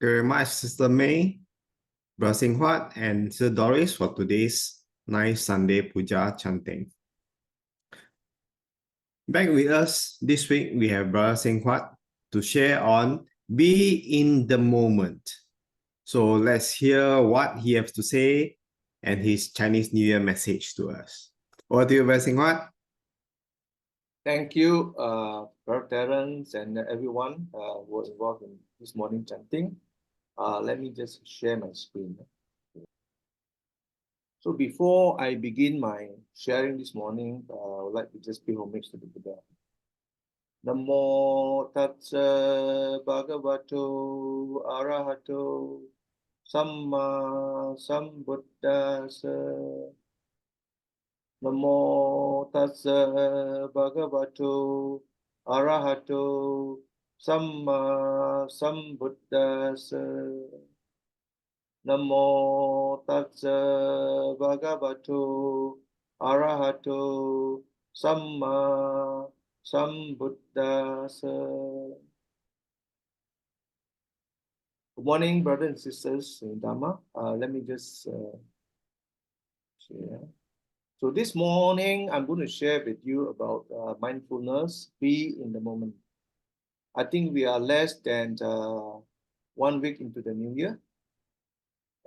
you very much, Sister May, Brother Seng Huat, and Sister Doris for today's nice Sunday Pūjā chanting. Back with us this week, we have Brother Seng Huat to share on Be in the Moment. So let's hear what he has to say and his Chinese New Year message to us. Over to you, Brother Seng Huat. Thank you, Brother Terence and everyone who was involved in this morning chanting. Let me just share my screen. So before I begin my sharing this morning, I would like to just pay homage to the Buddha. Namo Tatsa Bhagavato Arahato Samma Sambuddhassa. Namo Tatsa Bhagavato Arahato Samma Sambuddhassa. Namo Tatsa Bhagavato Arahato Samma Sambuddhassa. Good morning, brothers and sisters in Dhamma. Let me just share. So this morning, I'm going to share with you about mindfulness, be in the moment. I think we are less than 1 week into the new year.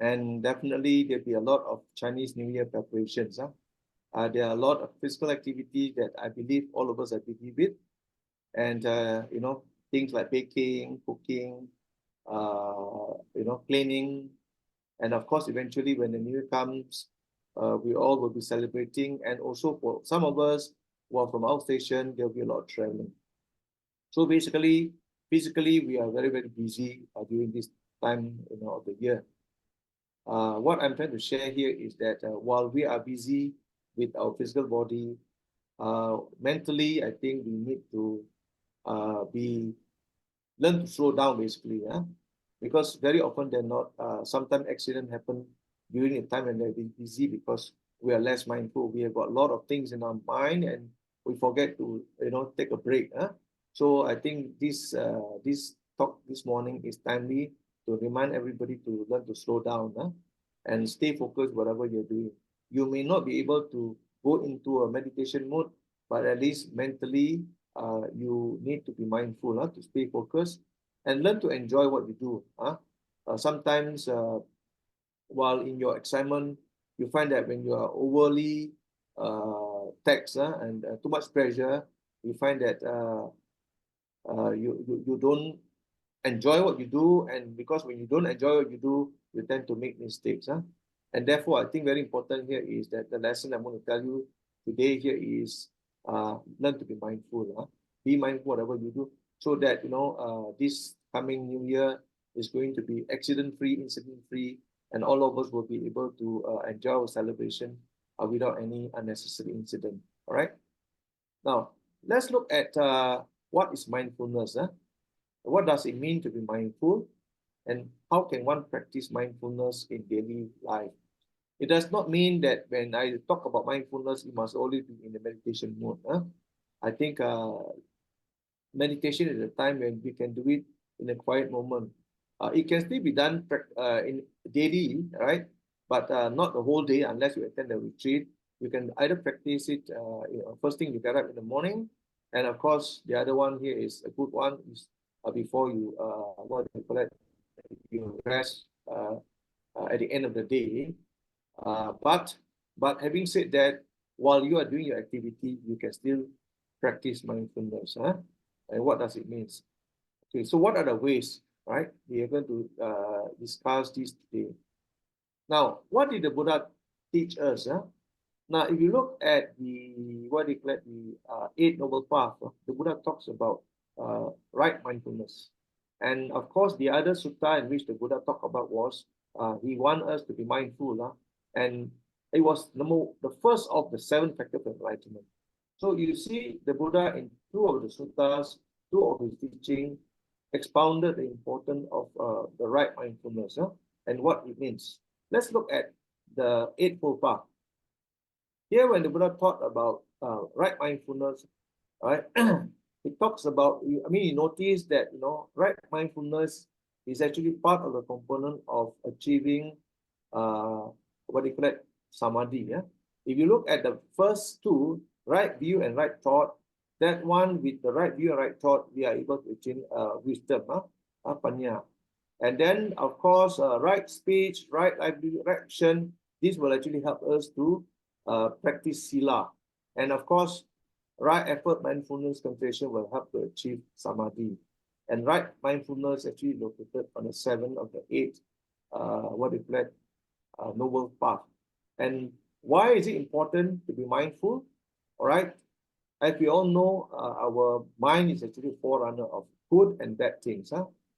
And definitely there'll be a lot of Chinese New Year preparations. There are a lot of physical activities that I believe all of us are busy with. And, things like baking, cooking, cleaning. And of course, eventually when the New Year comes, we all will be celebrating. And also for some of us who are from outstation, there'll be a lot of traveling. So basically, physically, we are very, very busy during this time of the year. What I'm trying to share here is that while we are busy with our physical body, mentally, I think we need to learn to slow down basically, because very often they're not, sometimes accidents happen during a time when they're busy because we are less mindful. We have got a lot of things in our mind and we forget to, take a break. So I think this talk this morning is timely to remind everybody to learn to slow down and stay focused whatever you're doing. You may not be able to go into a meditation mode, but at least mentally, you need to be mindful to stay focused and learn to enjoy what you do. Sometimes, while in your excitement, you find that when you are overly taxed and too much pressure, you find that you don't enjoy what you do, and because when you don't enjoy what you do, you tend to make mistakes. And therefore, I think very important here is that the lesson I'm going to tell you today here is learn to be mindful. Be mindful whatever you do, so that this coming new year is going to be accident-free, incident-free, and all of us will be able to enjoy our celebration without any unnecessary incident. All right. Now let's look at what is mindfulness. What does it mean to be mindful? And how can one practice mindfulness in daily life? It does not mean that when I talk about mindfulness, it must always be in the meditation mode. I think meditation is a time when we can do it in a quiet moment. It can still be done in daily, right? But not the whole day unless you attend a retreat. You can either practice it first thing you get up in the morning, and of course the other one here is a good one is before you you rest at the end of the day. But having said that, while you are doing your activity, you can still practice mindfulness. And what does it mean? Okay, so what are the ways, right? We are going to discuss this today. Now, what did the Buddha teach us? Now, if you look at the Eight Noble Paths, the Buddha talks about right mindfulness. And of course, the other sutta in which the Buddha talked about was he wants us to be mindful. And it was the first of the 7 factors of enlightenment. So you see, the Buddha in 2 of the suttas, 2 of his teaching, expounded the importance of the right mindfulness and what it means. Let's look at the Eightfold Path. Here, when the Buddha taught about right mindfulness, right, he talks about, you notice that, right mindfulness is actually part of the component of achieving what do you call it, samadhi. Yeah? If you look at the first two, right view and right thought, that one with the right view and right thought, we are able to achieve wisdom, panya. And then, of course, right speech, right action, this will actually help us to practice sila. And of course, right effort, mindfulness, concentration will help to achieve samadhi. And right mindfulness actually located on the 7 of the 8, what they call noble path. And why is it important to be mindful? All right. As we all know, our mind is actually a forerunner of good and bad things.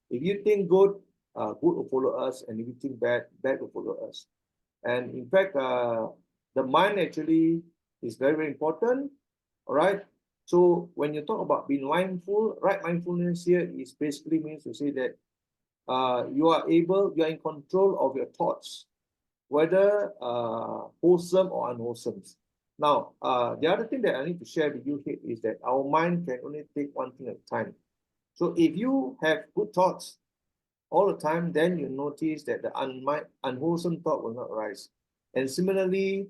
If you think good, good will follow us, and if you think bad, bad will follow us. And in fact, the mind actually is very, very important. All right. So when you talk about being mindful, right mindfulness here is basically means to say that you are in control of your thoughts, whether wholesome or unwholesome. Now, the other thing that I need to share with you here is that our mind can only take one thing at a time. So if you have good thoughts all the time, then you notice that the unwholesome thought will not arise. And similarly,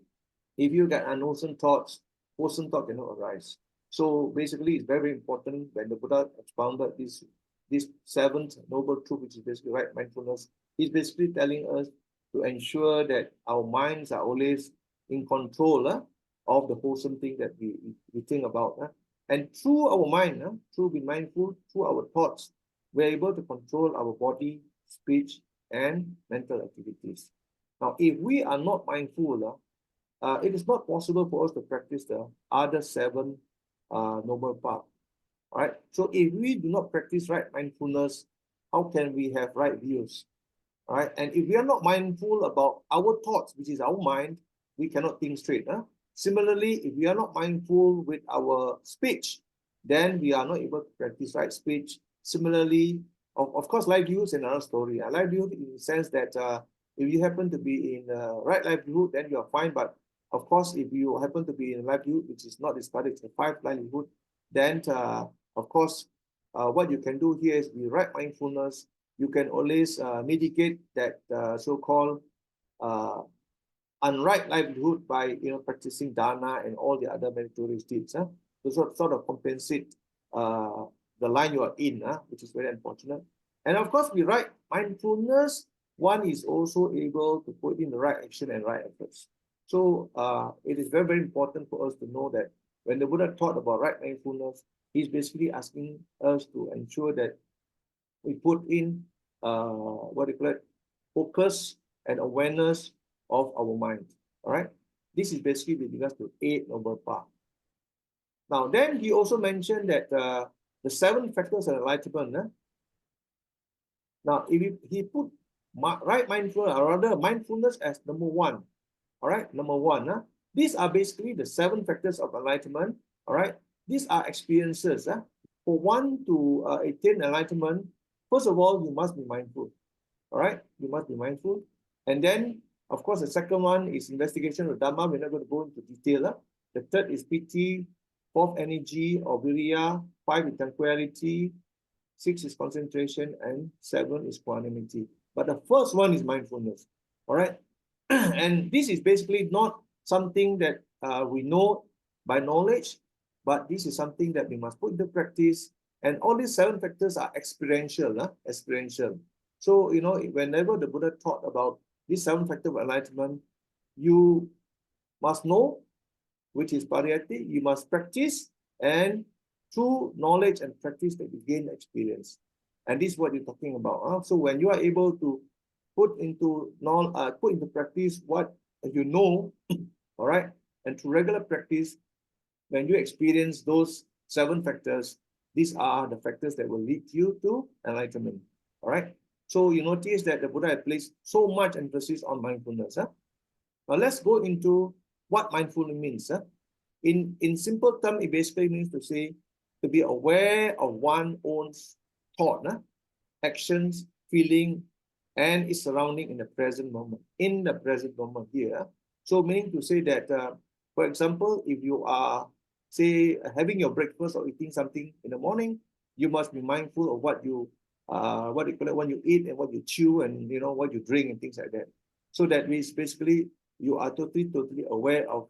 if you get unwholesome thoughts, wholesome thought cannot arise. So basically, it's very, very important when the Buddha expounded this 7th noble truth, which is basically right mindfulness. He's basically telling us to ensure that our minds are always in control of the wholesome thing that we think about. And through our mind, through being mindful, through our thoughts, we're able to control our body, speech, and mental activities. Now, if we are not mindful, it is not possible for us to practice the other 7 noble paths. All right. So if we do not practice right mindfulness, how can we have right views? All right. And if we are not mindful about our thoughts, which is our mind, we cannot think straight. Similarly, if we are not mindful with our speech, then we are not able to practice right speech. Similarly, of course, livelihood is another story. Livelihood in the sense that if you happen to be in right livelihood, then you are fine. But of course, if you happen to be in livelihood, which is not discarded, it's a 5 livelihood, then of course, what you can do here is with right mindfulness, you can always mitigate that so-called unright livelihood by practicing dana and all the other meritorious deeds. To sort of compensate the line you are in, which is very unfortunate. And of course, with right mindfulness, one is also able to put in the right action and right efforts. So it is very, very important for us to know that when the Buddha taught about right mindfulness, he's basically asking us to ensure that we put in what do you call it, focus and awareness of our mind. All right. This is basically with regards to 8 noble paths. Now, then he also mentioned that the 7 factors of enlightenment. Now, if he put right mindfulness, or rather mindfulness as number 1. All right, number 1. These are basically the 7 factors of enlightenment. All right, these are experiences. For one to attain enlightenment, first of all, you must be mindful. All right, you must be mindful. And then, of course, the second one is investigation of Dhamma. We're not going to go into detail. The third is piti, 4th energy or viriya, 5 is tranquility, 6 is concentration, and 7 is equanimity. But the first one is mindfulness. All right. And this is basically not something that we know by knowledge, but this is something that we must put into practice. And all these 7 factors are experiential. Experiential. So, whenever the Buddha taught about these 7 factors of enlightenment, you must know, which is pariyatti, you must practice, and through knowledge and practice that you gain experience. And this is what you're talking about. So when you are able to put into practice what you know, all right, and through regular practice, when you experience those 7 factors, these are the factors that will lead you to enlightenment. All right. So you notice that the Buddha had placed so much emphasis on mindfulness. Now let's go into what mindfulness means. In simple terms, it basically means to say to be aware of one's own thought, actions, feeling, and its surrounding in the present moment. In the present moment here. So meaning to say that, for example, if you are, say, having your breakfast or eating something in the morning, you must be mindful of what you what do you call it, what you eat and what you chew and what you drink and things like that. So that means basically you are totally aware of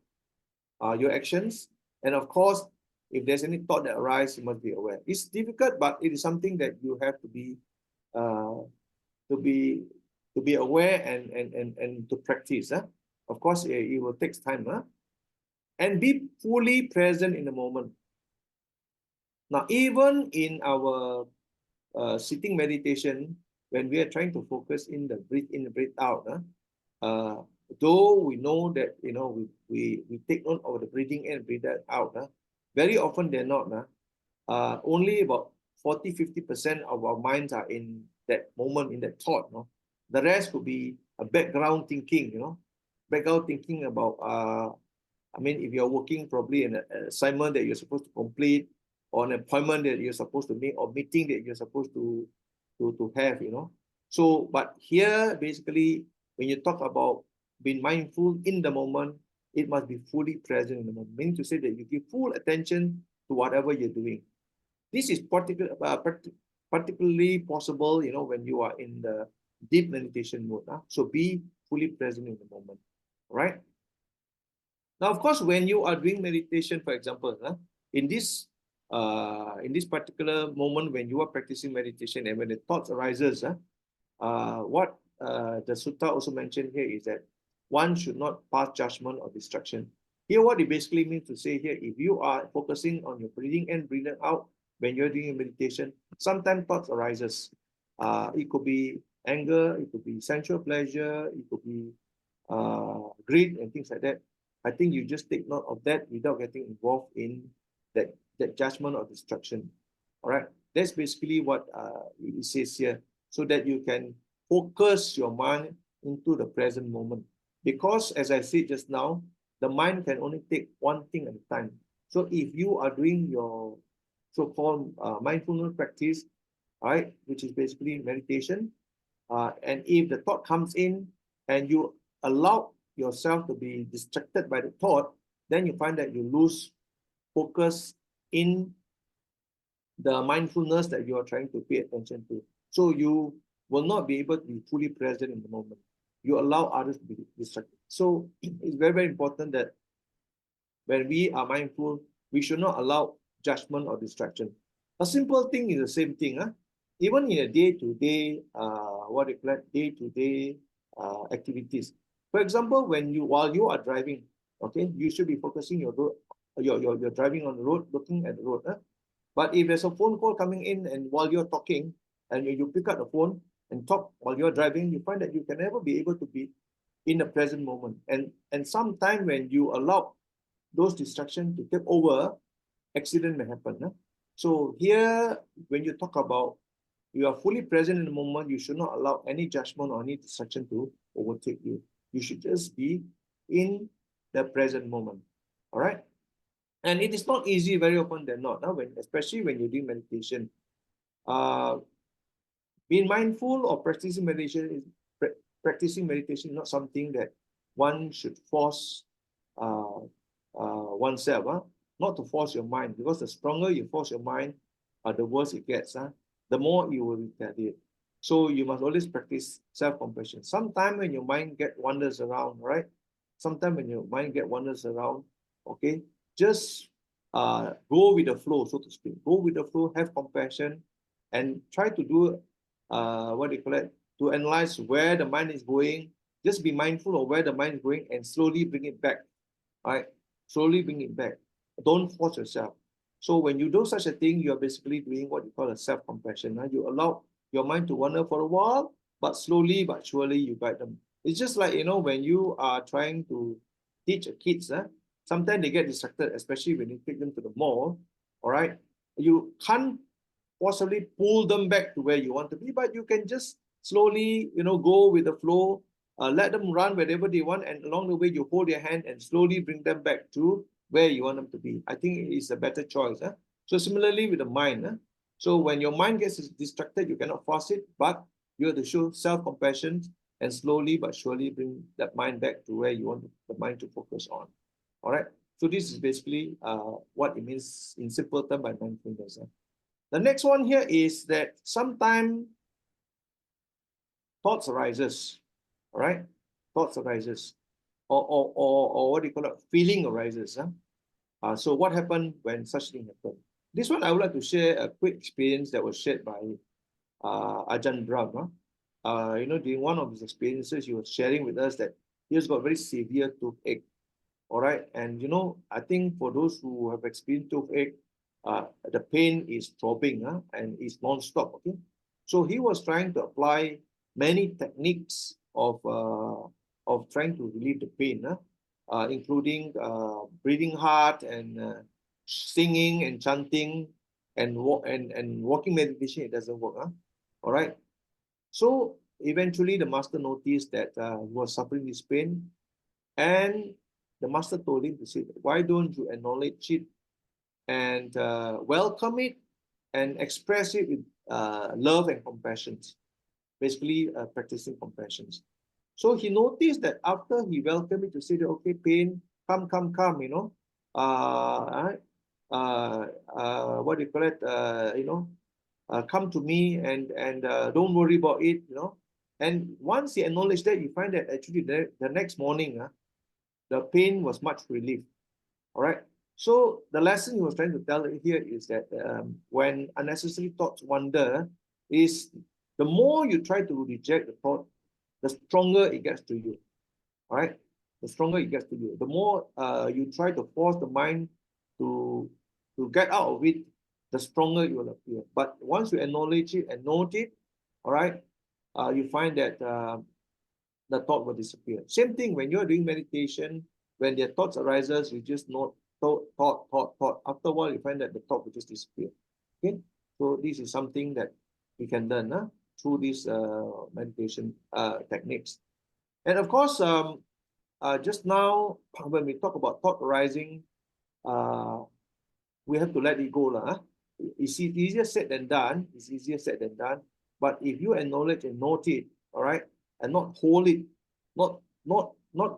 your actions. And of course, if there's any thought that arises, you must be aware. It's difficult, but it is something that you have to be uh, to be aware and to practice. Of course, it will take time. And be fully present in the moment. Now, even in our sitting meditation, when we are trying to focus in the breathe in and breathe out, though we know that we take note of the breathing in and breathing out, very often they're not. Only about 40-50% of our minds are in that moment, in that thought. The rest could be a background thinking, background thinking about if you're working probably an assignment that you're supposed to complete, or an appointment that you're supposed to make, or meeting that you're supposed to have, So, but here, basically, when you talk about being mindful in the moment, it must be fully present in the moment. Meaning to say that you give full attention to whatever you're doing. This is particularly possible, when you are in the deep meditation mode. So be fully present in the moment. All right? Now, of course, when you are doing meditation, for example, in this particular moment when you are practicing meditation and when the thoughts arises, what the sutta also mentioned here is that one should not pass judgment or distraction. Here, what it basically means to say here, if you are focusing on your breathing in, breathing out when you're doing a meditation, sometimes thoughts arises. It could be anger, it could be sensual pleasure, it could be greed and things like that. I think you just take note of that without getting involved in that judgment or distraction. All right, that's basically what it says here, so that you can focus your mind into the present moment. Because as I said just now, the mind can only take one thing at a time. So if you are doing your so-called mindfulness practice, all right, which is basically meditation, and if the thought comes in and you allow yourself to be distracted by the thought, then you find that you lose focus in the mindfulness that you are trying to pay attention to. So you will not be able to be fully present in the moment. You allow others to be distracted. So it's very important that when we are mindful, we should not allow judgment or distraction. A simple thing is the same thing. Even in a day-to-day, day-to-day activities. For example, while you are driving, okay, you should be focusing your road. You're driving on the road, looking at the road. But if there's a phone call coming in and while you're talking and you pick up the phone and talk while you're driving, you find that you can never be able to be in the present moment. And sometimes when you allow those distractions to take over, accident may happen. So here, when you talk about you are fully present in the moment, you should not allow any judgment or any distraction to overtake you. You should just be in the present moment. All right? And it is not easy, very often than not, especially when you're doing meditation. Being mindful or practicing meditation is not something that one should force oneself. Not to force your mind, because the stronger you force your mind, the worse it gets. The more you will retaliate. So you must always practice self-compassion. Sometimes when your mind wanders around, right? Sometimes when your mind wanders around, okay, just go with the flow, so to speak. Go with the flow, have compassion, and try to do to analyze where the mind is going. Just be mindful of where the mind is going and slowly bring it back. Right? Slowly bring it back. Don't force yourself. So when you do such a thing, you are basically doing what you call a self-compassion. You allow your mind to wander for a while, but slowly but surely you guide them. It's just like, when you are trying to teach kids, sometimes they get distracted, especially when you take them to the mall, all right? You can't possibly pull them back to where you want to be, but you can just slowly, go with the flow, let them run wherever they want, and along the way, you hold their hand and slowly bring them back to where you want them to be. I think it is a better choice. So similarly with the mind. So when your mind gets distracted, you cannot force it, but you have to show self-compassion and slowly but surely bring that mind back to where you want the mind to focus on. All right. So this is basically what it means in simple terms by mindfulness. The next one here is that sometimes thoughts arises, all right? Thoughts arises, or what do you call it? Feeling arises. Huh? So what happened when such thing happened? This one I would like to share a quick experience that was shared by Ajahn Brahm. During one of his experiences, he was sharing with us that he has got very severe toothache. All right, and I think for those who have experienced toothache, the pain is throbbing, and it's non-stop. Okay, so he was trying to apply many techniques of trying to relieve the pain, including breathing hard and singing and chanting and walking meditation. It doesn't work. All right, so eventually the master noticed that he was suffering this pain, and the master told him to say, why don't you acknowledge it and welcome it and express it with love and compassion, basically practicing compassion. So he noticed that after he welcomed it to say that, okay, pain, come, what do you call it, come to me and don't worry about it, And once he acknowledged that, you find that actually the next morning, the pain was much relieved. All right. So the lesson he was trying to tell here is that when unnecessary thoughts wander, is the more you try to reject the thought, the stronger it gets to you. All right. The stronger it gets to you. The more you try to force the mind to get out of it, the stronger it will appear. But once you acknowledge it and note it, all right, you find that the thought will disappear. Same thing when you're doing meditation, when their thoughts arises, you just note thought. After a while, you find that the thought will just disappear. Okay, so this is something that we can learn through these meditation techniques. And of course, just now when we talk about thought arising, we have to let it go. It's easier said than done. It's easier said than done. But if you acknowledge and note it, all right, and not hold it, not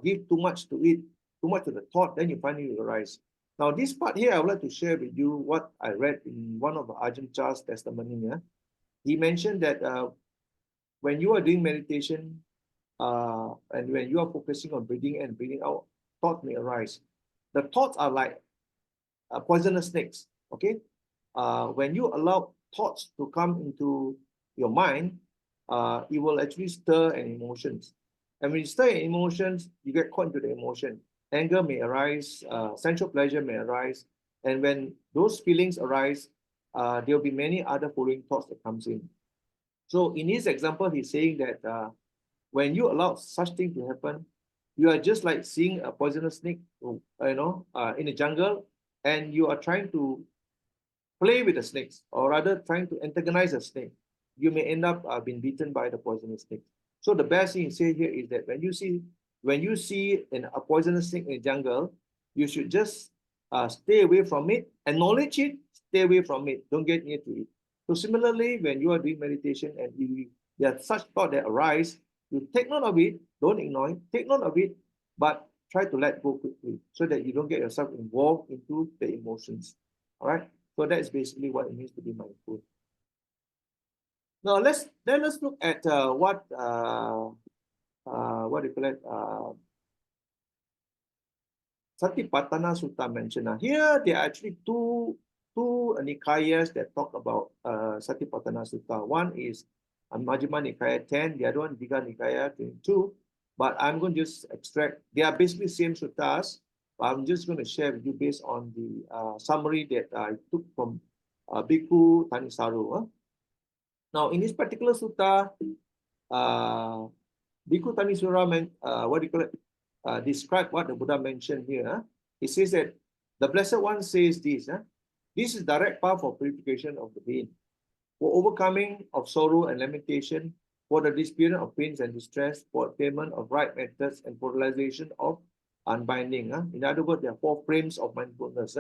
give too much to it, too much to the thought, then you find it will arise. Now, this part here, I would like to share with you what I read in one of Ajahn Chah's testimony. He mentioned that when you are doing meditation and when you are focusing on breathing in and breathing out, thoughts may arise. The thoughts are like poisonous snakes. Okay, when you allow thoughts to come into your mind, it will actually stir an emotions. And when you stir emotions, you get caught into the emotion. Anger may arise, sensual pleasure may arise. And when those feelings arise, there will be many other following thoughts that comes in. So in his example, he's saying that when you allow such thing to happen, you are just like seeing a poisonous snake, in the jungle, and you are trying to play with the snakes, or rather trying to antagonize a snake. You may end up being bitten by the poisonous snake. So the best thing to say here is that when you see a poisonous snake in the jungle, you should just stay away from it, acknowledge it, stay away from it, don't get near to it. So similarly, when you are doing meditation and there are such thoughts that arise, you take note of it, don't ignore it, take note of it, but try to let go quickly so that you don't get yourself involved into the emotions. All right. So that's basically what it means to be mindful. Now let's look at what do you call it? Satipatthana Sutta mentioned. Here there are actually two Nikayas that talk about Satipatthana Sutta. One is Majjhima Nikaya 10, the other one Digha Nikaya 22. But I'm going to just extract. They are basically same suttas. I'm just going to share with you based on the summary that I took from Bhikkhu Thanisaro. Now, in this particular sutta, Bhikkhu Thanisaro describe what the Buddha mentioned here. He says that the Blessed One says this. This is direct path for purification of the being, for overcoming of sorrow and lamentation, for the disappearance of pains and distress, for attainment of right methods, and for realization of unbinding. In other words, there are 4 frames of mindfulness.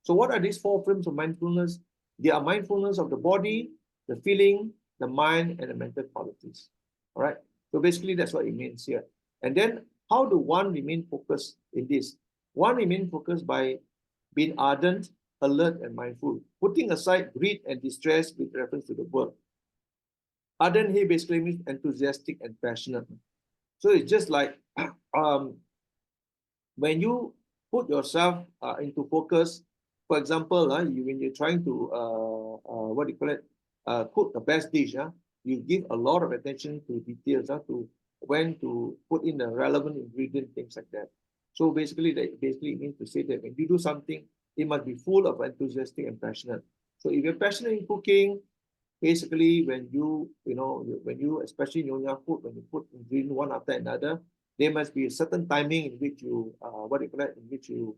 So what are these 4 frames of mindfulness? They are mindfulness of the body, the feeling, the mind, and the mental qualities. All right. So basically, that's what it means here. And then, how do one remain focused in this? One remain focused by being ardent alert and mindful, putting aside greed and distress with reference to the word. Ardent here basically means enthusiastic and passionate. So it's just like when you put yourself into focus, for example, when you're trying to what do you call it, cook the best dish, you give a lot of attention to details, to when to put in the relevant ingredient, things like that. So basically, that basically means to say that when you do something, it must be full of enthusiastic and passionate. So if you're passionate in cooking, basically when you especially in your food, when you put ingredient one after another, there must be a certain timing in which you in which you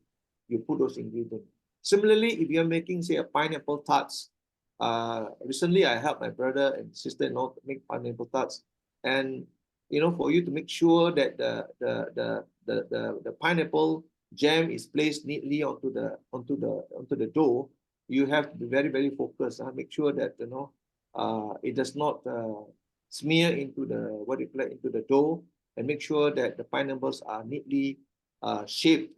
put those ingredients. Similarly, if you're making, say, a pineapple tarts, recently I helped my brother and sister-in-law make pineapple tarts, and for you to make sure that the pineapple jam is placed neatly onto the dough, you have to be very, very focused. Make sure that it does not smear into the dough, and make sure that the pineapples are neatly shaped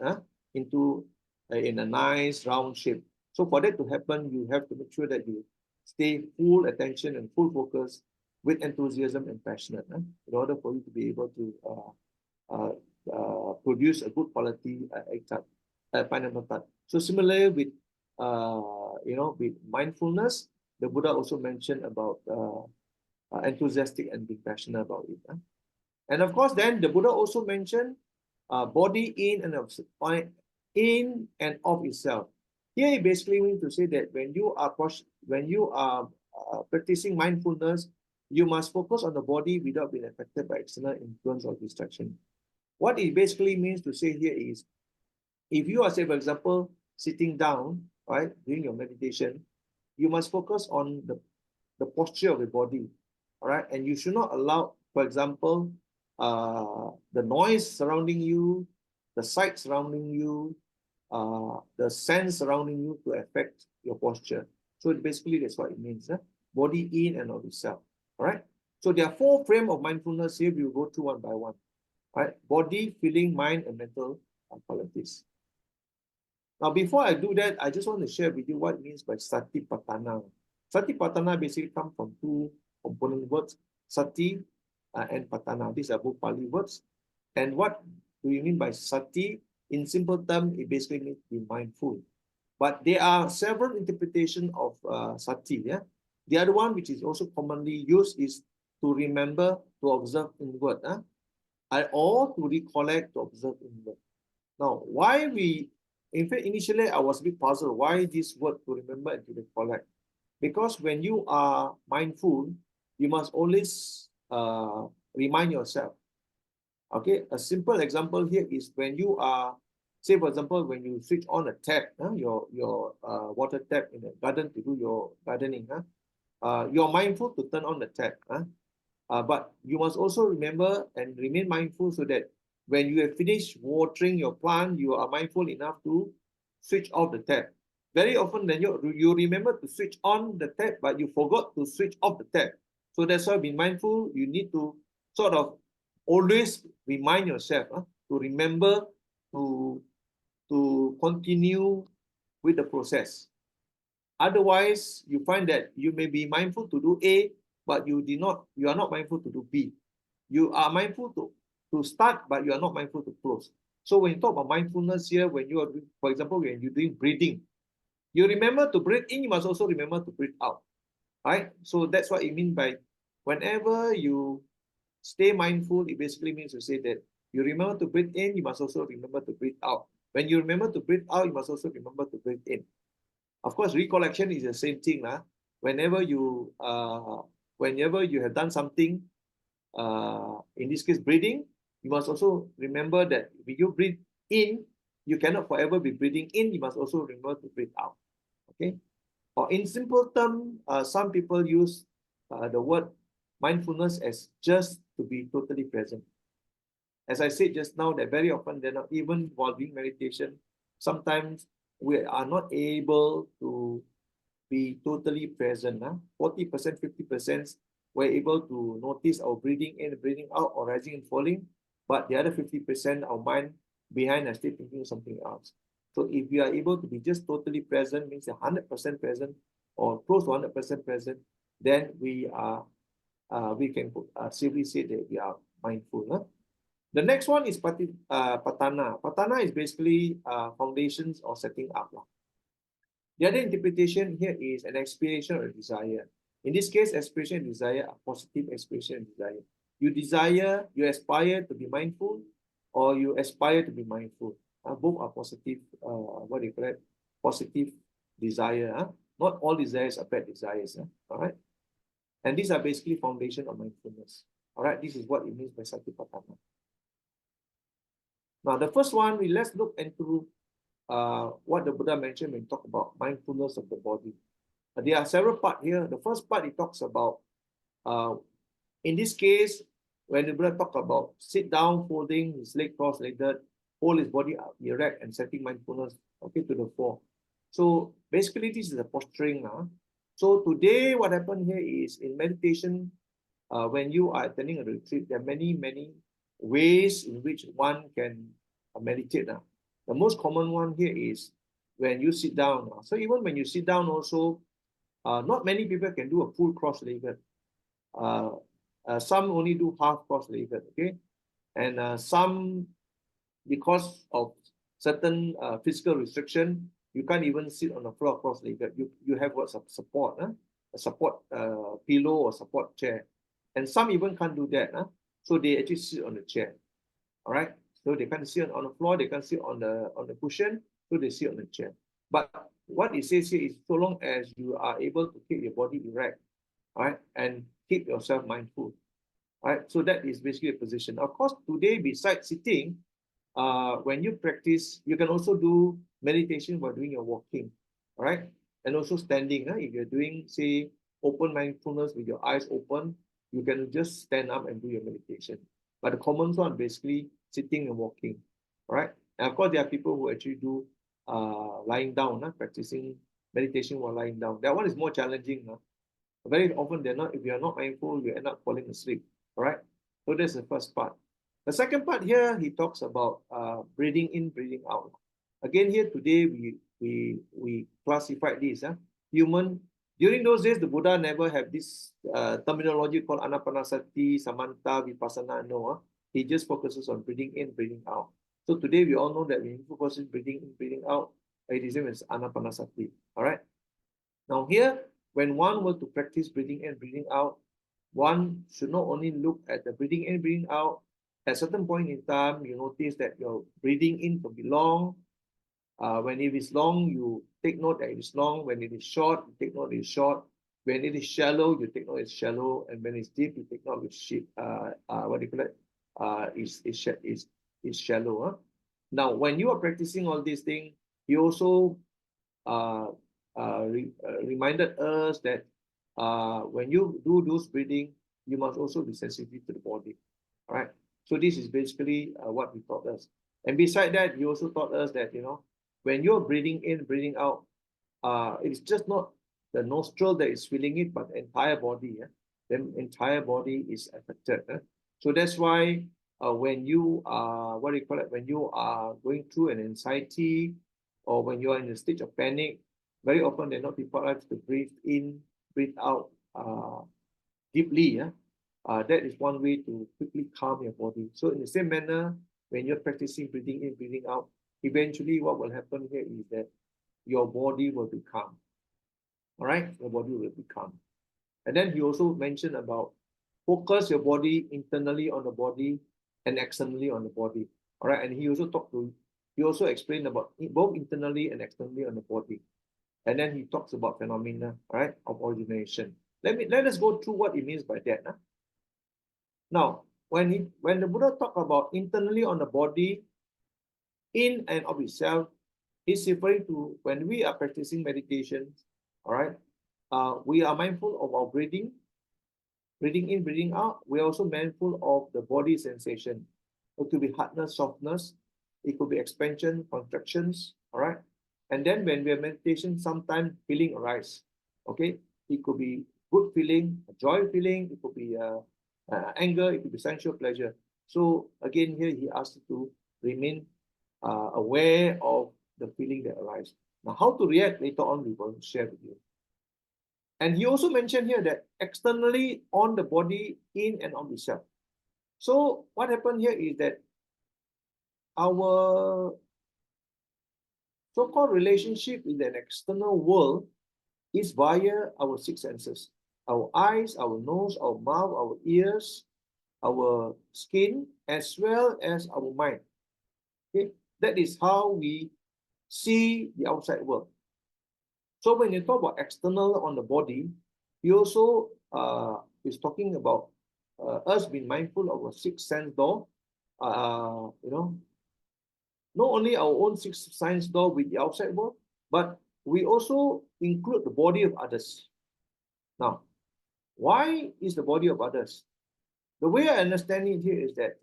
into in a nice round shape. So for that to happen, you have to make sure that you stay full attention and full focus with enthusiasm and passionate in order for you to be able to produce a good quality egg tart, pineapple tart. So similarly with with mindfulness, the Buddha also mentioned about enthusiastic and being passionate about it. And of course, then the Buddha also mentioned body in and of itself. Here, it basically means to say that when you are practicing mindfulness, you must focus on the body without being affected by external influence or distraction. What it basically means to say here is, if you are, say, for example, sitting down, right, doing your meditation, you must focus on the posture of the body, all right? And you should not allow, for example, the noise surrounding you, the sight surrounding you, the sense surrounding you to affect your posture. So basically, that's what it means. Body in and of itself, all right? So there are 4 frames of mindfulness here. We will go through one by one, right? Body, feeling, mind, and mental qualities. Now, before I do that, I just want to share with you what it means by Satipatthana. Satipatthana basically comes from 2 component words, Sati and Patthana. These are both Pali words. And what do you mean by Sati? In simple terms, it basically means be mindful. But there are several interpretations of Sati. Yeah? The other one, which is also commonly used, is to remember, to observe inward. Or to recollect, to observe inward. Now, in fact, initially I was a bit puzzled. Why this word, to remember and to recollect? Because when you are mindful, you must always remind yourself. Okay, a simple example here is when you are, say, for example, when you switch on a tap, your water tap in the garden to do your gardening, you're mindful to turn on the tap. But you must also remember and remain mindful so that when you have finished watering your plant, you are mindful enough to switch off the tap. Very often, then you remember to switch on the tap, but you forgot to switch off the tap. So that's why, be mindful. You need to sort of always remind yourself to remember to continue with the process. Otherwise, you find that you may be mindful to do A, but you are not mindful to do B. You are mindful to start, but you are not mindful to close. So when you talk about mindfulness here, when you are, for example, when you're doing breathing, you remember to breathe in, you must also remember to breathe out, right? So that's what it means by whenever you stay mindful, it basically means to say that you remember to breathe in, you must also remember to breathe out. When you remember to breathe out, you must also remember to breathe in. Of course, recollection is the same thing. Whenever you have done something, in this case, breathing, you must also remember that when you breathe in, you cannot forever be breathing in. You must also remember to breathe out. Okay. Or in simple terms, some people use the word mindfulness as just to be totally present. As I said just now, that very often, they're not, even while doing meditation, sometimes we are not able to be totally present. 40%, 50%, we're able to notice our breathing in, breathing out, or rising and falling. But the other 50%, our mind behind is still thinking something else. So if we are able to be just totally present, means 100% present or close to 100% present, then we can safely say that we are mindful. Huh? The next one is patana. Patana is basically foundations or setting up. The other interpretation here is an aspiration or a desire. In this case, aspiration and desire are positive aspiration and desire. You desire, you aspire to be mindful, or you aspire to be mindful. Both are positive, what do you call it? Positive desire. Not all desires are bad desires. All right. And these are basically foundation of mindfulness. All right. This is what it means by satipatthana. Now, the first one, let's look into what the Buddha mentioned when he talked about mindfulness of the body. There are several parts here. The first part, he talks about, in this case, when the Buddha talks about sit down, folding his leg cross-legged, hold his body up, erect, and setting mindfulness, okay, to the fore. So basically, this is a posturing. So today, what happened here is in meditation, when you are attending a retreat, there are many, many ways in which one can meditate. The most common one here is when you sit down. So even when you sit down also, not many people can do a full cross-legged. Some only do half cross-legged, okay? And some, because of certain physical restriction, you can't even sit on the floor cross-legged. You have what support, a support pillow or support chair. And some even can't do that. So they actually sit on the chair. All right. So they can't sit on the floor, they can't sit on the cushion, so they sit on the chair. But what it says here is so long as you are able to keep your body erect, all right, and keep yourself mindful. All right. So that is basically a position. Of course, today, besides sitting, when you practice, you can also do meditation while doing your walking. All right. And also standing. If you're doing, say, open mindfulness with your eyes open, you can just stand up and do your meditation. But the common one, basically sitting and walking. All right. And of course, there are people who actually do lying down, practicing meditation while lying down. That one is more challenging. Very often, if you are not mindful, you end up falling asleep. All right. So that's the first part. The second part here, he talks about breathing in, breathing out. Again, here today, we classified this. Human. During those days, the Buddha never had this terminology called anapanasati, samanta, vipassana. No, he just focuses on breathing in, breathing out. So today, we all know that when you focus on breathing in, breathing out, it is same as anapanasati. All right. Now here, when one were to practice breathing in, breathing out, one should not only look at the breathing in, breathing out. At a certain point in time, you notice that your breathing in can be long. When it is long, you take note that it is long. When it is short, you take note it is short. When it is shallow, you take note it's shallow. And when it's deep, you take note it's what do you call it? Is shallow. Now, when you are practicing all these things, he also reminded us that when you do those breathing, you must also be sensitive to the body. All right. So this is basically what he taught us. And beside that, he also taught us that, when you're breathing in, breathing out, it's just not the nostril that is filling it, but the entire body. The entire body is affected. So that's why when you are, what do you call it? When you are going through an anxiety or when you are in a stage of panic, very often they're not people like to breathe in, breathe out deeply. That is one way to quickly calm your body. So in the same manner, when you're practicing breathing in, breathing out, eventually what will happen here is that your body will be calm. All right? Your body will be calm. And then he also mentioned about focus your body internally on the body and externally on the body. All right? And he also explained about both internally and externally on the body. And then he talks about phenomena, right, of origination. Let us go through what he means by that. Now, when the Buddha talked about internally on the body, in and of itself, he's referring to when we are practicing meditation, all right, we are mindful of our breathing in, breathing out. We're also mindful of the body sensation. It could be hardness, softness. It could be expansion, contractions, all right? And then when we are meditation, sometimes feeling arise, okay? It could be good feeling, a joy feeling, it could be anger, it could be sensual pleasure. So again, here he asks you to remain aware of the feeling that arises. Now, how to react later on, we will share with you. And he also mentioned here that externally on the body, in and on the self. So what happened here is that our so-called relationship in an external world is via our six senses. Our eyes, our nose, our mouth, our ears, our skin, as well as our mind. Okay? That is how we see the outside world. So when you talk about external on the body, he also is talking about us being mindful of our sixth sense door. You know, not only our own sixth sense door with the outside world, but we also include the body of others. Now, why is the body of others? The way I understand it here is that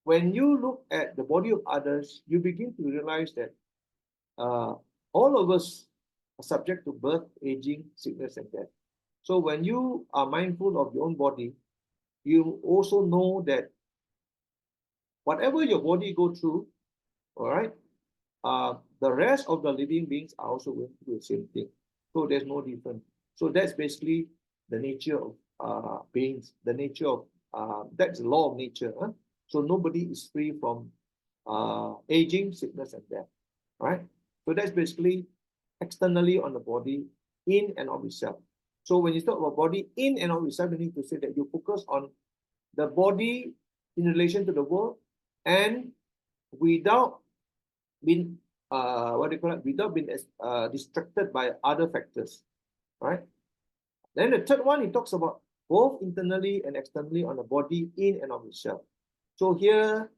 when you look at the body of others, you begin to realize that all of us are subject to birth, aging, sickness, and death. So when you are mindful of your own body, you also know that whatever your body go through, all right, the rest of the living beings are also going to do the same thing. So there's no difference. So that's basically the nature of beings, the nature of, that's the law of nature. Huh? So nobody is free from aging, sickness, and death, right? So that's basically externally on the body, in and of itself. So when you talk about body in and of itself, you need to say that you focus on the body in relation to the world and without being without being distracted by other factors, right? Then the third one, he talks about both internally and externally on the body in and of itself. So here,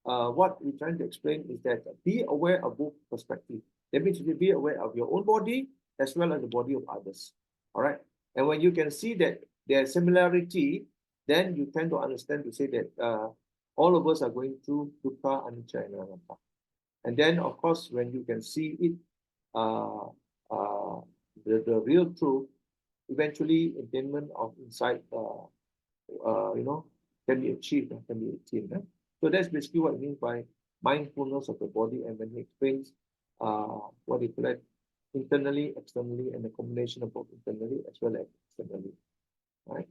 what we're trying to explain is that be aware of both perspectives. That means you be aware of your own body as well as the body of others. All right. And when you can see that there's similarity, then you tend to understand to say that all of us are going through dukkha, anicca, and anatta. And then, of course, when you can see it, the real truth, eventually attainment of insight, can be achieved, can be attained. So that's basically what it means by mindfulness of the body. And when he explains what he call it, internally, externally, and the combination of both internally as well as externally. Right.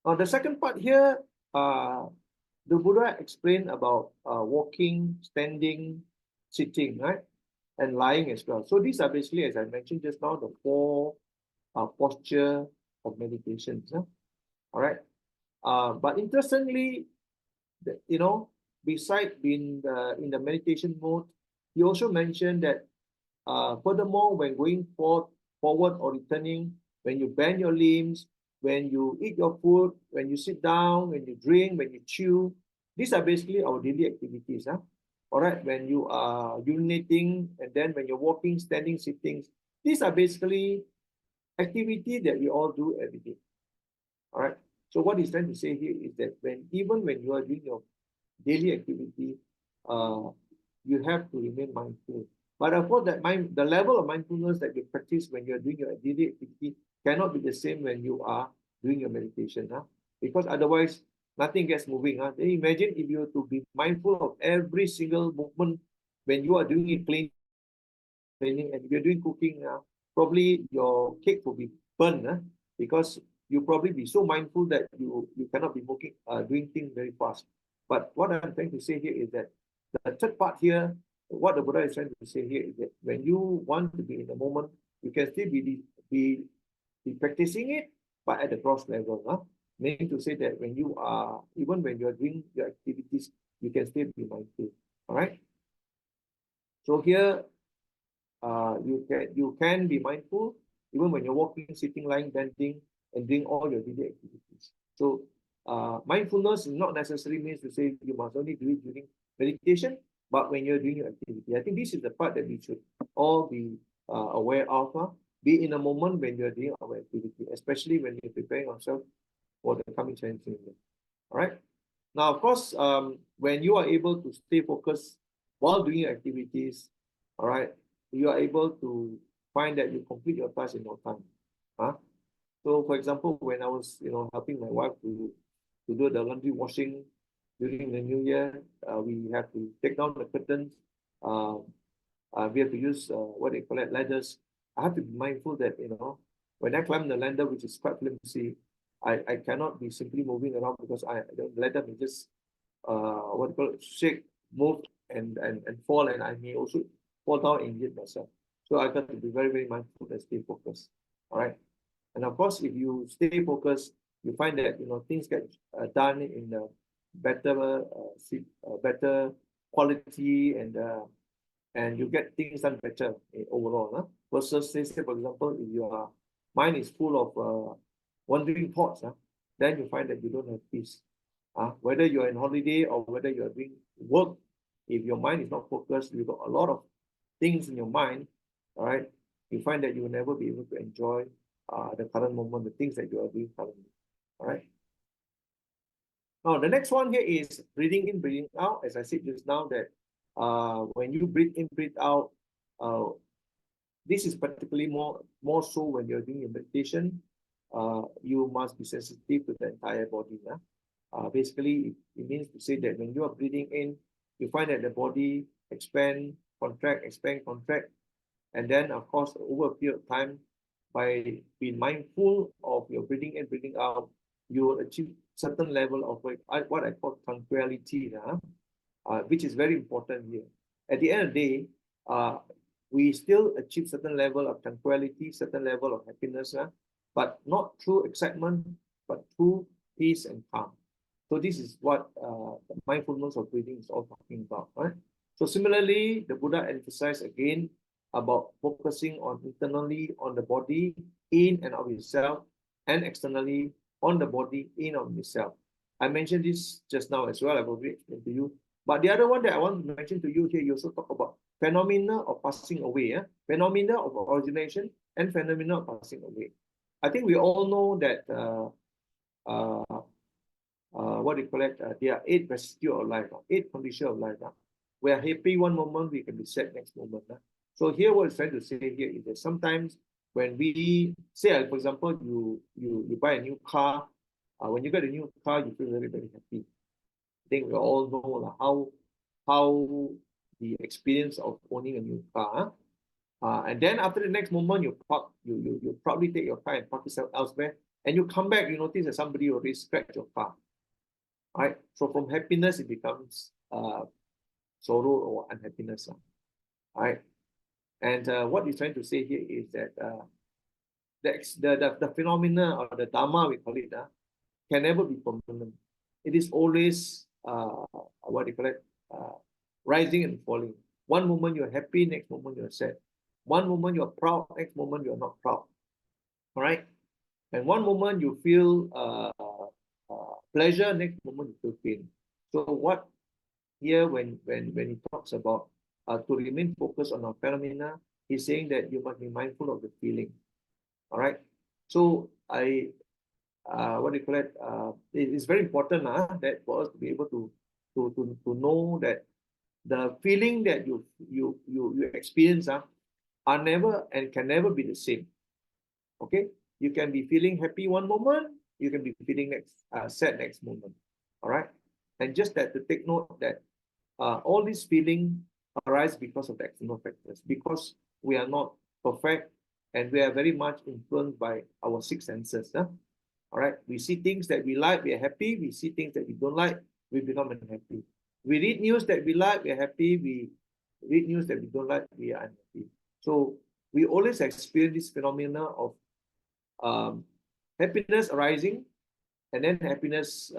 Now the second part here, the Buddha explained about walking, standing, sitting, right, and lying as well. So these are basically, as I mentioned just now, the four posture of meditations. Huh? All right. But interestingly, besides being in the meditation mode, he also mentioned that furthermore, when going forward or returning, when you bend your limbs, when you eat your food, when you sit down, when you drink, when you chew, these are basically our daily activities. Huh? All right, when you are urinating, and then when you're walking, standing, sitting, these are basically activity that we all do every day. All right. So what he's trying to say here is that even when you are doing your daily activity, you have to remain mindful. But of course, the level of mindfulness that you practice when you're doing your daily activity cannot be the same when you are doing your meditation. Huh? Because otherwise, nothing gets moving. Huh? Then imagine if you were to be mindful of every single movement when you are doing it cleaning, and if you're doing cooking, probably your cake will be burned. Huh? Because you probably be so mindful that you cannot be doing things very fast. But what I'm trying to say here is that the third part here, what the Buddha is trying to say here is that when you want to be in the moment, you can still be practicing it, but at the gross level. Huh? Meaning to say that when you are, even when you're doing your activities, you can still be mindful. All right. So here, you can be mindful even when you're walking, sitting, lying, bending, and doing all your daily activities. So mindfulness not necessarily means to say you must only do it during meditation, but when you're doing your activity. I think this is the part that we should all be aware of. Be in a moment when you're doing our activity, especially when you're preparing yourself for the coming Chinese New Year. All right. Now, of course, when you are able to stay focused while doing your activities, all right, you are able to find that you complete your task in no time. So, for example, when I was, helping my wife to do the laundry washing during the New Year, we have to take down the curtains we have to use what they call it, ladders. I have to be mindful that, when I climb the ladder, which is quite flimsy, I cannot be simply moving around because the ladder may just what you call it, shake, move, and fall, and I may also fall down and injure myself. So I got to be very, very mindful and stay focused. All right. And of course, if you stay focused, you find that things get done in a better quality, and you get things done better overall. Huh? Versus, say, for example, if your mind is full of wandering thoughts, then you find that you don't have peace. Whether you're on holiday or whether you're doing work, if your mind is not focused, you've got a lot of things in your mind, all right, you find that you will never be able to enjoy the current moment, the things that you are doing currently. All right. Now, the next one here is breathing in, breathing out. As I said just now, that when you breathe in, breathe out, this is particularly more so when you're doing your meditation. You must be sensitive to the entire body. Basically, it means to say that when you are breathing in, you find that the body expand, contract, and then, of course, over a period of time, by being mindful of your breathing in, breathing out, you will achieve certain level of what I call tranquility, which is very important here. At the end of the day, we still achieve certain level of tranquility, certain level of happiness, but not through excitement, but through peace and calm. So this is what the mindfulness of breathing is all talking about, right? So similarly, the Buddha emphasized again about focusing on internally on the body, in and of itself, and externally on the body, in and of itself. I mentioned this just now as well. I will explain to you. But the other one that I want to mention to you here, you also talk about phenomena of passing away, phenomena of origination and phenomena of passing away. I think we all know that what do you call it? There are 8 residue of life, 8 conditions of life. We are happy one moment, we can be sad next moment. So here what I'm trying to say here is that sometimes when we say, for example, you buy a new car, when you get a new car, you feel very, very happy. I think we all know how the experience of owning a new car. And then after the next moment, you probably take your car and park yourself elsewhere, and you come back, you notice that somebody already scratched your car. Right? So from happiness, it becomes sorrow or unhappiness. Right? And what he's trying to say here is that the phenomena or the Dhamma, we call it, can never be permanent. It is always, what do you call it, rising and falling. One moment you're happy, next moment you're sad. One moment you're proud, next moment you're not proud. All right? And one moment you feel pleasure, next moment you feel pain. So what here, when he talks about to remain focused on our phenomena, he's saying that you must be mindful of the feeling. All right. So what do you call it? It's very important that for us to be able to know that the feeling that you experience are never and can never be the same. Okay, you can be feeling happy one moment, you can be feeling sad next moment. All right, and just that to take note that all these feelings arise because of the external factors, because we are not perfect and we are very much influenced by our 6 senses. All right, we see things that we like, we are happy. We see things that we don't like, we become unhappy. We read news that we like, we are happy. We read news that we don't like, we are unhappy. So we always experience this phenomena of happiness arising, and then happiness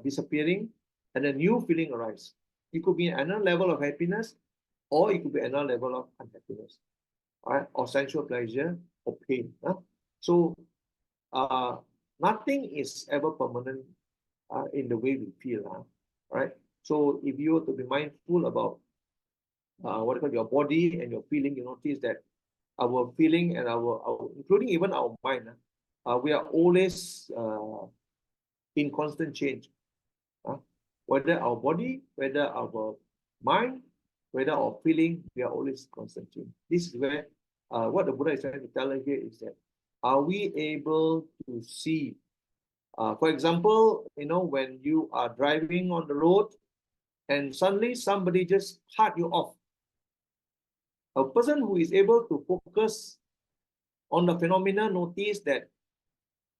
disappearing, and a new feeling arises. It could be another level of happiness, or it could be another level of unhappiness, right? Or sensual pleasure or pain. So nothing is ever permanent in the way we feel, right? So if you were to be mindful about what you call your body and your feeling, you notice that our feeling and our including even our mind, we are always in constant change. Whether our body, whether our mind, whether our feeling, we are always constant change. This is where what the Buddha is trying to tell us here is that, are we able to see, for example, when you are driving on the road and suddenly somebody just cut you off, A person who is able to focus on the phenomena, notice that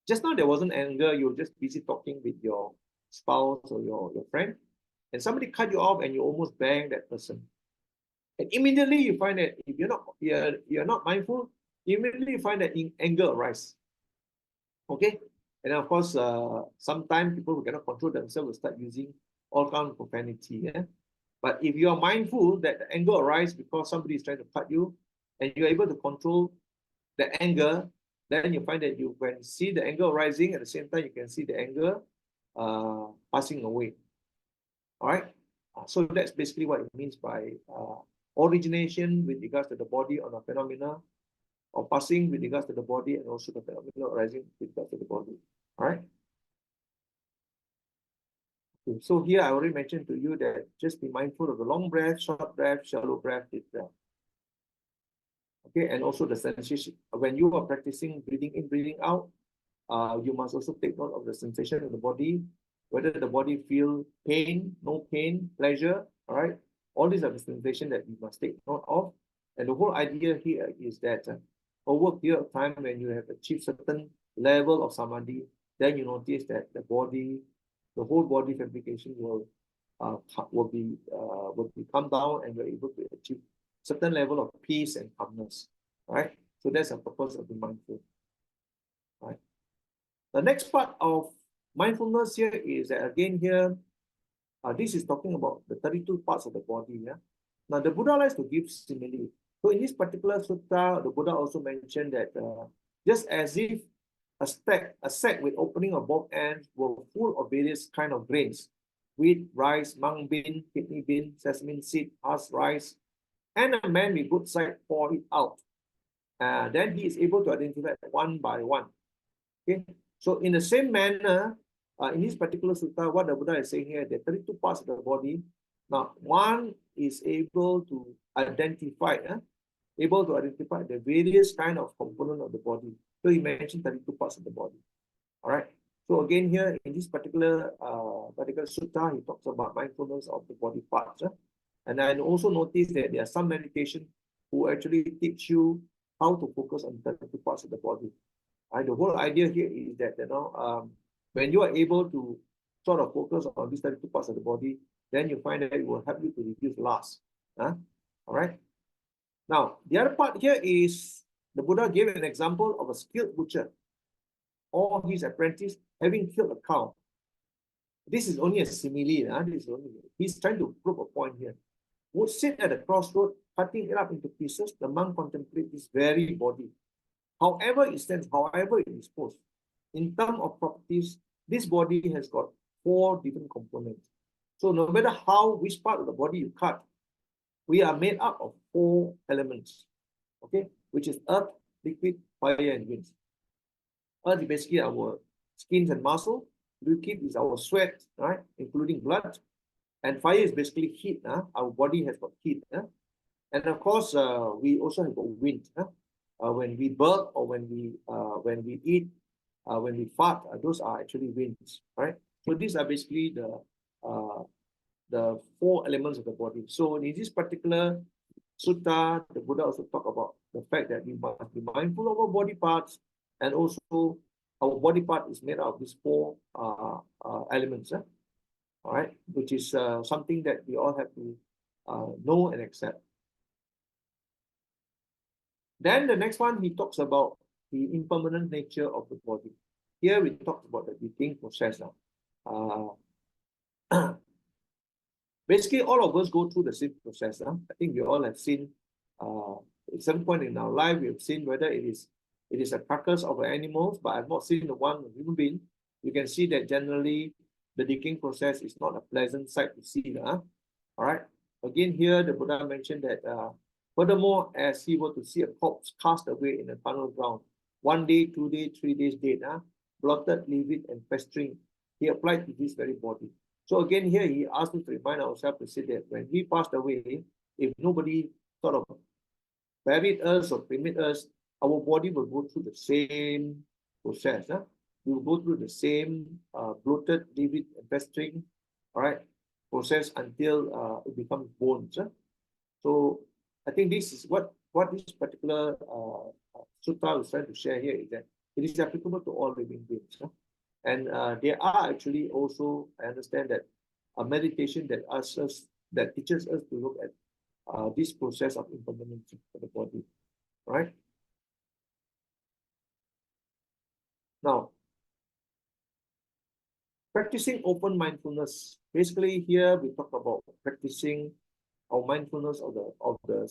just now there wasn't anger, you're just busy talking with your spouse or your friend, and somebody cut you off and you almost bang that person. And immediately you find that if you're not mindful, immediately you find that anger arises. Okay? And of course, sometimes people who cannot control themselves will start using all kinds of profanity. Yeah? But if you are mindful that the anger arises because somebody is trying to cut you, and you're able to control the anger, then you find that you can see the anger rising, at the same time you can see the anger passing away. All right? So that's basically what it means by origination with regards to the body on a phenomena, or passing with regards to the body, and also the phenomena arising with regards to the body. All right? Okay, so here I already mentioned to you that just be mindful of the long breath, short breath, shallow breath, deep breath. Okay, and also the sensation. When you are practicing breathing in, breathing out, you must also take note of the sensation of the body, whether the body feel pain, no pain, pleasure, all right? All these are the sensations that you must take note of. And the whole idea here is that over a period of time, when you have achieved certain level of samadhi, then you notice that the body, the whole body fabrication will come down, and you're able to achieve certain level of peace and calmness, right? So that's the purpose of the mindful, right? The next part of mindfulness here is that, again here, this is talking about the 32 parts of the body. Yeah. Now the Buddha likes to give simile. So in this particular sutta, the Buddha also mentioned that just as if a sack with opening of both ends were full of various kind of grains, wheat, rice, mung bean, kidney bean, sesame seed, husk rice, and a man with good sight pour it out. Then he is able to identify one by one. Okay, so in the same manner, in this particular sutta, what the Buddha is saying here, there are 32 parts of the body. Now, one is able to identify the various kind of component of the body. So he mentioned 32 parts of the body. All right. So again here in this particular sutta, he talks about mindfulness of the body parts. And I also notice that there are some meditation who actually teach you how to focus on 32 parts of the body. Right? The whole idea here is that when you are able to sort of focus on these 32 parts of the body, then you find that it will help you to reduce lust. All right. Now the other part here is the Buddha gave an example of a skilled butcher or his apprentice having killed a cow. This is only a simile. He's trying to prove a point here. Would sit at a crossroad, cutting it up into pieces. The monk contemplates this very body. However it stands, however it is posed. In terms of properties, this body has got 4 different components. So no matter which part of the body you cut, we are made up of 4 elements, okay, which is earth, liquid, fire, and wind. Earth is basically our skins and muscle. Liquid is our sweat, right, including blood. And fire is basically heat. Our body has got heat. And of course, we also have got wind. When we burp or when we eat, when we fart, those are actually winds, right? So these are basically the 4 elements of the body. So in this particular sutta, the Buddha also talk about the fact that we must be mindful of our body parts, and also our body part is made out of these 4 elements. All right, which is something that we all have to know and accept. Then the next one, he talks about the impermanent nature of the body. Here we talk about the decaying process now. Basically, all of us go through the same process. I think we all have seen, at some point in our life, we have seen whether it is a carcass of an animal, but I've not seen the one of a human being. You can see that generally the decaying process is not a pleasant sight to see. All right. Again, here the Buddha mentioned that furthermore, as he were to see a corpse cast away in a tunnel ground, 1 day, 2 days, 3 days dead, blotted, livid, and festering, he applied to this very body. So again, here he asked us to remind ourselves to say that when we passed away, if nobody sort of buried us or cremated us, our body will go through the same process. We will go through the same bloated, livid, and festering, all right, process until it becomes bones. So I think this is what this particular sutta is trying to share here, is that it is applicable to all living beings. And there are actually also, I understand that a meditation that teaches us to look at this process of impermanence for the body, right? Now, practicing open mindfulness. Basically, here we talk about practicing our mindfulness of the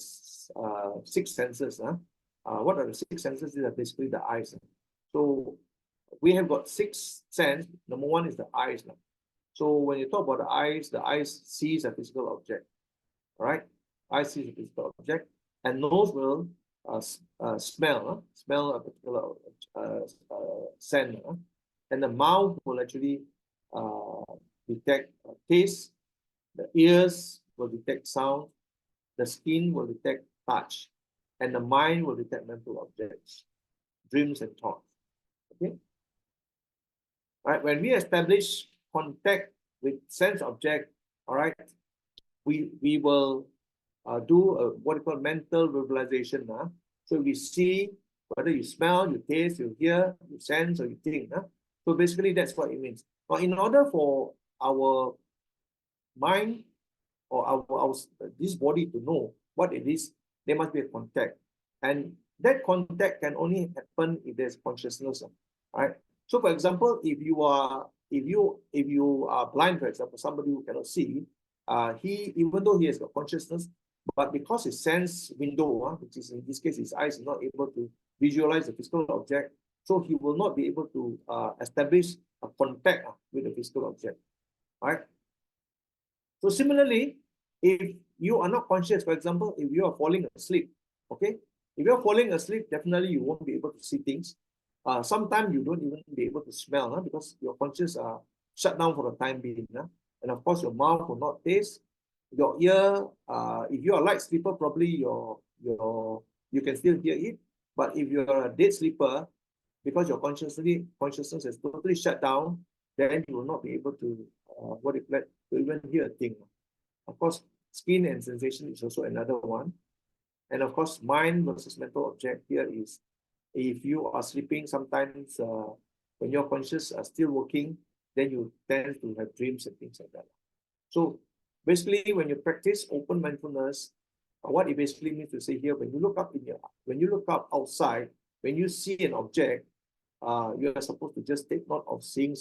six senses. What are the six senses? These are basically the eyes. So we have got six senses. Number one is the eyes. So when you talk about the eyes sees a physical object. All right, eye sees a physical object, and nose will smell a particular scent, and the mouth will actually detect taste, the ears will detect sound, the skin will detect touch, and the mind will detect mental objects, dreams and thoughts. Okay. All right. When we establish contact with sense object, all right, we will do what we call mental visualization. So we see whether you smell, you taste, you hear, you sense, or you think. So basically, that's what it means. Now, in order for our mind or our this body to know what it is, there must be a contact, and that contact can only happen if there's consciousness. Right. So, for example, if you are blind, for example, somebody who cannot see, he, even though he has got consciousness, but because his sense window, which is in this case his eyes, is not able to visualize the physical object, so he will not be able to establish a contact with the physical object. Right. So similarly, if you are not conscious, for example, if you are falling asleep, okay, if you are falling asleep, definitely you won't be able to see things. Sometimes you don't even be able to smell, because your conscious are shut down for the time being. And of course, your mouth will not taste. Your ear, if you are a light sleeper, probably you can still hear it. But if you are a dead sleeper, because your consciousness is totally shut down, then you will not be able to to even hear a thing. Of course, skin and sensation is also another one. And of course, mind versus mental object here is, if you are sleeping, sometimes when your conscious are still working, then you tend to have dreams and things like that. So basically, when you practice open mindfulness, what it basically means to say here, when you look up outside, when you see an object, you are supposed to just take note of seeing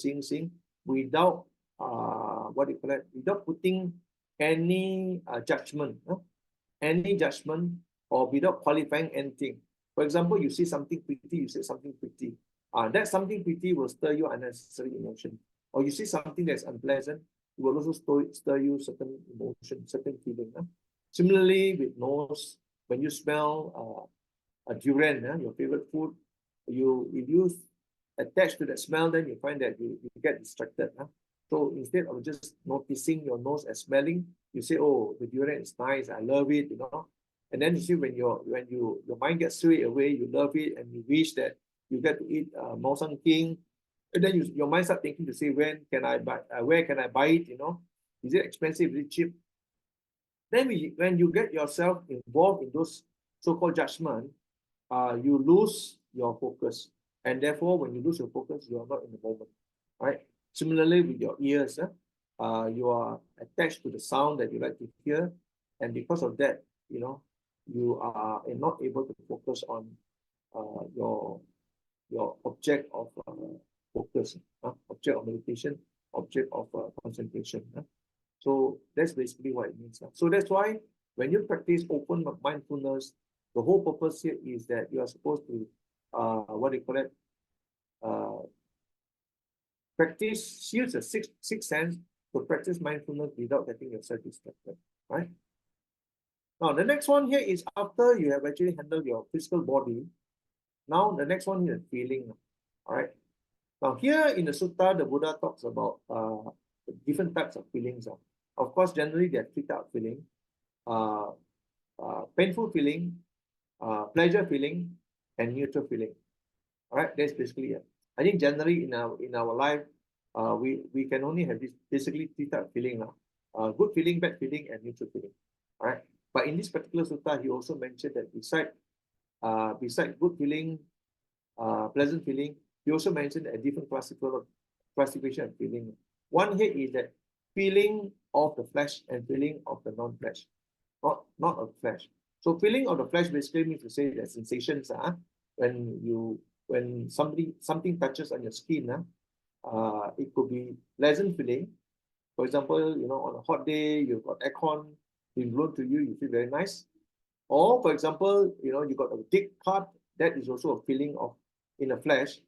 without without putting any judgment, or without qualifying anything. For example, you see something pretty, you say something pretty. That something pretty will stir you unnecessary emotion. Or you see something that's unpleasant, it will also stir you certain emotion, certain feeling. Similarly, with nose, when you smell a durian, your favorite food, if you attach to that smell, then you find that you get distracted. So instead of just noticing your nose as smelling, you say, "Oh, the durian is nice, I love it," And then you see when your mind gets swayed away, you love it, and you wish that you get to eat 𝐼𝐻 king, and then your mind start thinking to say, when can I buy? Where can I buy it? Is it expensive? Is it cheap? Then when you get yourself involved in those so-called judgment, you lose your focus, and therefore, when you lose your focus, you are not in the moment, right? Similarly, with your ears, you are attached to the sound that you like to hear, and because of that, you are not able to focus on your object of focus, object of meditation, object of concentration. So that's basically what it means. So that's why when you practice open mindfulness, the whole purpose here is that you are supposed to practice, use the sixth sense to practice mindfulness without getting yourself distracted, right? Now, the next one here is after you have actually handled your physical body. Now, the next one is feeling. All right. Now, here in the sutta, the Buddha talks about different types of feelings. Of course, generally, there are three types of feeling: painful feeling, pleasure feeling, and neutral feeling. All right, that's basically it. I think generally in our life, we can only have this basically three types of feeling: good feeling, bad feeling, and neutral feeling. All right. But in this particular sutta, he also mentioned that beside good feeling, pleasant feeling, he also mentioned a different classification of feeling. One here is that feeling of the flesh and feeling of the non-flesh, not of flesh. So feeling of the flesh basically means to say that sensations when something touches on your skin, it could be pleasant feeling. For example, on a hot day, you've got aircon being blown to you, you feel very nice. Or for example, you got a big cut, that is also a feeling of in the flesh,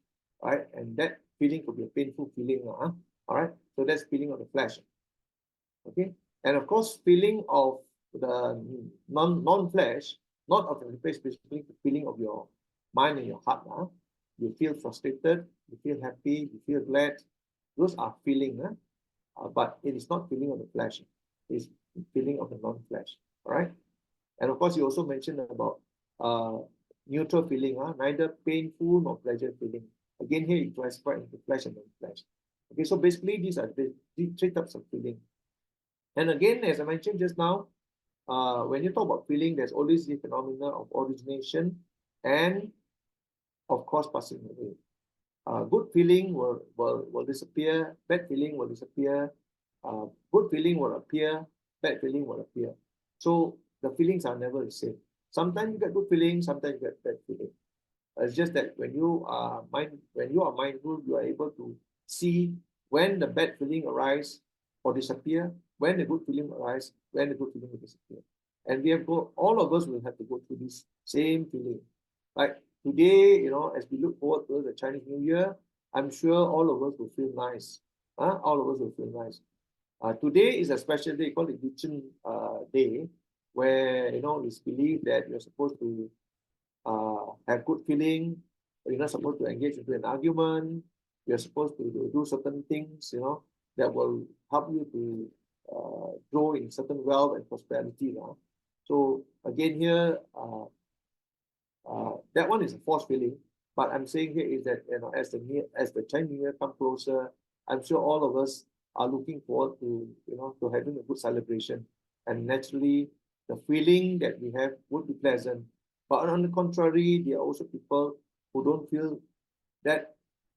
right? And that feeling could be a painful feeling, all right? So that's feeling of the flesh, okay? And of course, feeling of the non-flesh, not of the flesh, basically the feeling of your mind and your heart. You feel frustrated, you feel happy, you feel glad. Those are feeling, but it is not feeling of the flesh. It's feeling of the non-flesh, all right? And of course, you also mentioned about neutral feeling, neither painful nor pleasure feeling. Again, here you classify into flesh and non-flesh. Okay, so basically these are the three types of feeling. And again, as I mentioned just now, when you talk about feeling, there's always the phenomena of origination and, of course, passing away. Good feeling will disappear, bad feeling will disappear, good feeling will appear, bad feeling will appear. So the feelings are never the same. Sometimes you get good feeling, sometimes you get bad feeling. It's just that when you are mindful, you are able to see when the bad feeling arises or disappear, when the good feeling arises, when the good feeling will disappear. And all of us will have to go through this same feeling. Like today, as we look forward to the Chinese New Year, I'm sure all of us will feel nice. All of us will feel nice. Today is a special day called the 𝐃𝐡𝐚𝐦𝐦𝐚 Day, where it's believed that you're supposed to have good feeling. You're not supposed to engage into an argument. You're supposed to do certain things, that will help you to grow in certain wealth and prosperity. So again here, that one is a false feeling. But I'm saying here is that as the Chinese New Year comes closer, I'm sure all of us are looking forward to to having a good celebration. And naturally, the feeling that we have would be pleasant. But on the contrary, there are also people who don't feel that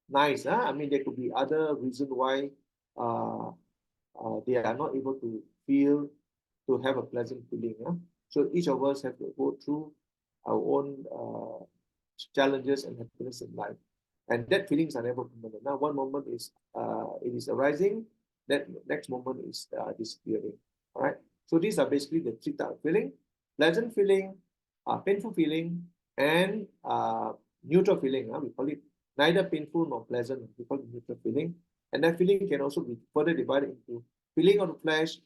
nice. I mean, there could be other reasons why they are not able to have a pleasant feeling. So each of us have to go through our own challenges and happiness in life. And that feelings are never permanent. Now, one moment is it is arising, that next moment is disappearing. All right. So these are basically the three types of feeling: pleasant feeling, painful feeling, and neutral feeling. We call it neither painful nor pleasant. We call it neutral feeling. And that feeling can also be further divided into feeling of the flesh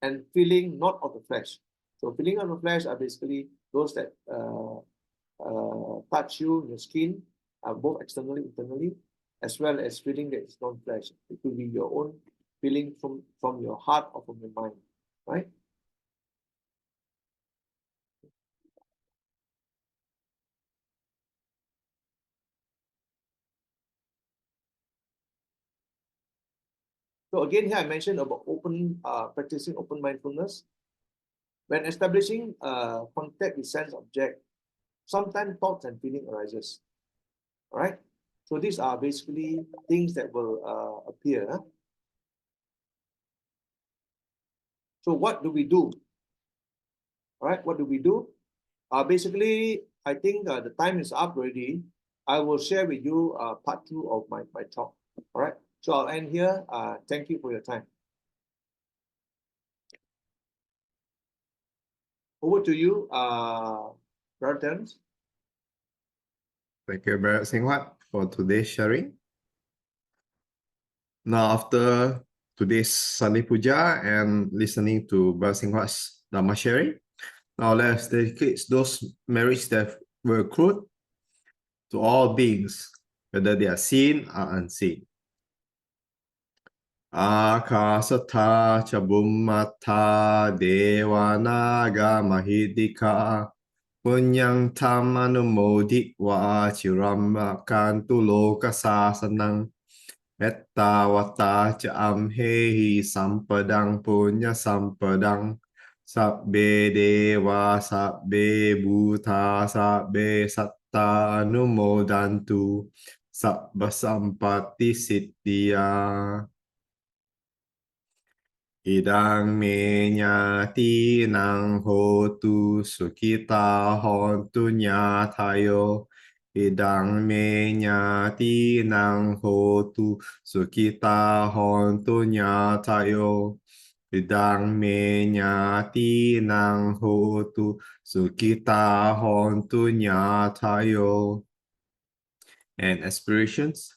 and feeling not of the flesh. So feeling of the flesh are basically those that touch you in your skin, both externally, internally, as well as feeling that is non-flesh. It will be your own feeling from your heart or from your mind, right? So again, here I mentioned about practicing open mindfulness. When establishing contact with sense object, sometimes thoughts and feeling arises. All right. So these are basically things that will appear. So what do we do? All right. What do we do? Basically, I think the time is up already. I will share with you part 2 of my talk. All right. So I'll end here. Thank you for your time. Over to you, Brother Terence. Thank you, Brother Seng Huat, for today's sharing. Now, after today's Sunday Pūjā and listening to Brother Seng Huat's Dhamma sharing, now let's dedicate those merits that were accrued to all beings, whether they are seen or unseen. Akasatha ca bummata devanaga mahidika punyang tam anumoditva chirammakantu loka sasanang metta vata ca amhehi sampadang punya sampadang Sabbe deva sabbe bhuta sabbe satta anumodantu sabba sampatti siddhya. Idang me nyati nang hotu sukita hontu nyatayo. Idang me nyati nang hotu sukita hontu nyatayo. Idang me nyati nang hotu sukita hontu nyatayo. And aspirations?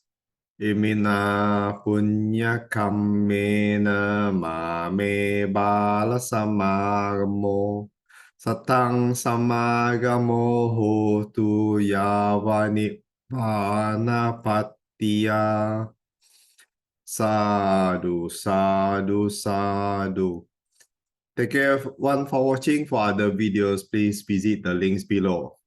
Imina punya kammena mame bala samagamo satang samagamo hotu yavani vanapattiya. Sadhu, sadhu, sadhu. Take care everyone for watching. For other videos, please visit the links below.